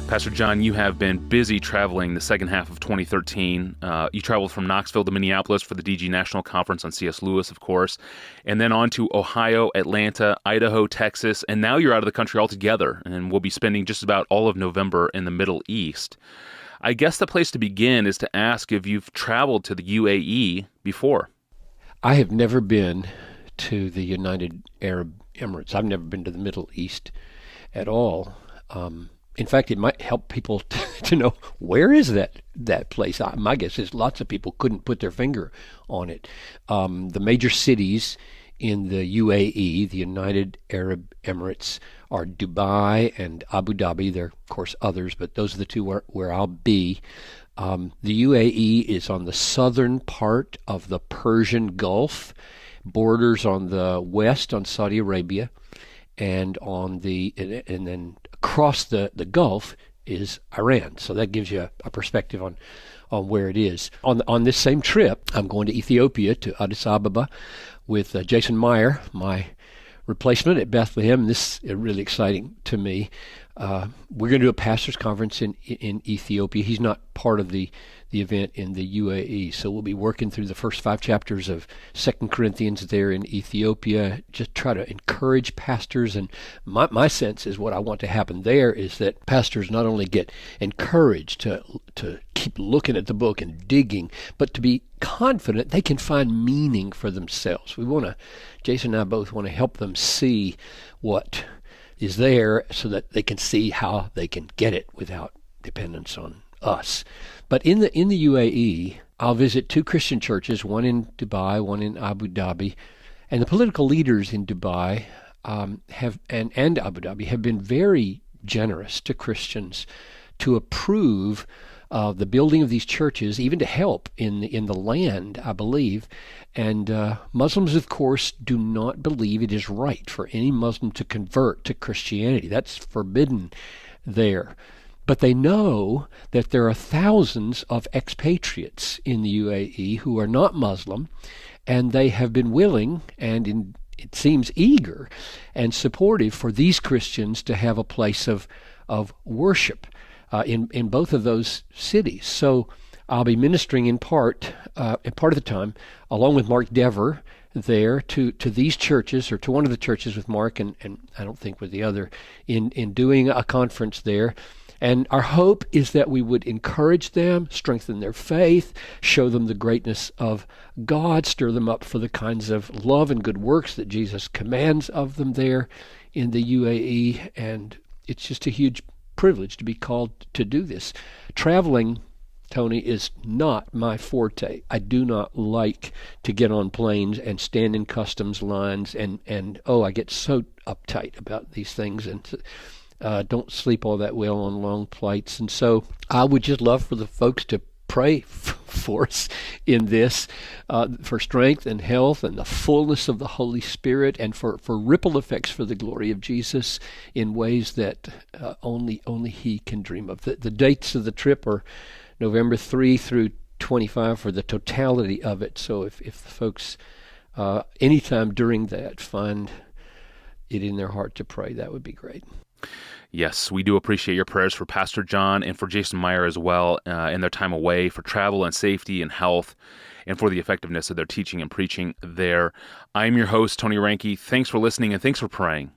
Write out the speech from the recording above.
Pastor John, you have been busy traveling the second half of 2013. You traveled from Knoxville to Minneapolis for the DG National Conference on C.S. Lewis, of course, and then on to Ohio, Atlanta, Idaho, Texas, and now you're out of the country altogether, and we'll be spending just about all of November in the Middle East. I guess the place to begin is to ask if you've traveled to the UAE before. I have never been to the United Arab Emirates. I've never been to the Middle East at all. In fact, it might help people to know where is that place. My guess is lots of people couldn't put their finger on it. The major cities in the UAE, the United Arab Emirates, are Dubai and Abu Dhabi. There are, of course, others, but those are the two where I'll be. The UAE is on the southern part of the Persian Gulf, borders on the west on Saudi Arabia, and then across the Gulf is Iran. So that gives you a perspective on where it is. On this same trip, I'm going to Ethiopia, to Addis Ababa, with Jason Meyer, my replacement at Bethlehem. This is really exciting to me. We're going to do a pastor's conference in Ethiopia. He's not part of the event in the UAE, so we'll be working through the first 5 chapters of 2 Corinthians there in Ethiopia, just try to encourage pastors. And my sense is what I want to happen there is that pastors not only get encouraged to keep looking at the book and digging, but to be confident they can find meaning for themselves. Jason and I both want to help them see what is there so that they can see how they can get it without dependence on us. But in the UAE, I'll visit 2 Christian churches, one in Dubai, one in Abu Dhabi, and the political leaders in Dubai and Abu Dhabi have been very generous to Christians to approve the building of these churches, even to help in the land, I believe. And Muslims, of course, do not believe it is right for any Muslim to convert to Christianity. That's forbidden there. But they know that there are thousands of expatriates in the UAE who are not Muslim, and they have been willing and it seems eager and supportive for these Christians to have a place of worship in both of those cities. So I'll be ministering in part of the time, along with Mark Dever, there to these churches, or to one of the churches with Mark, and I don't think with the other, in doing a conference there. And our hope is that we would encourage them, strengthen their faith, show them the greatness of God, stir them up for the kinds of love and good works that Jesus commands of them there in the UAE. And it's just a huge privilege to be called to do this. Traveling, Tony, is not my forte. I do not like to get on planes and stand in customs lines and I get so uptight about these things and don't sleep all that well on long flights. And so I would just love for the folks to pray for us in this, for strength and health and the fullness of the Holy Spirit, and for ripple effects for the glory of Jesus in ways that only He can dream of. The dates of the trip are November 3 through 25 for the totality of it. So if the folks anytime during that find it in their heart to pray, that would be great. Yes, we do appreciate your prayers for Pastor John and for Jason Meyer as well in their time away, for travel and safety and health, and for the effectiveness of their teaching and preaching there. I'm your host, Tony Reinke. Thanks for listening and thanks for praying.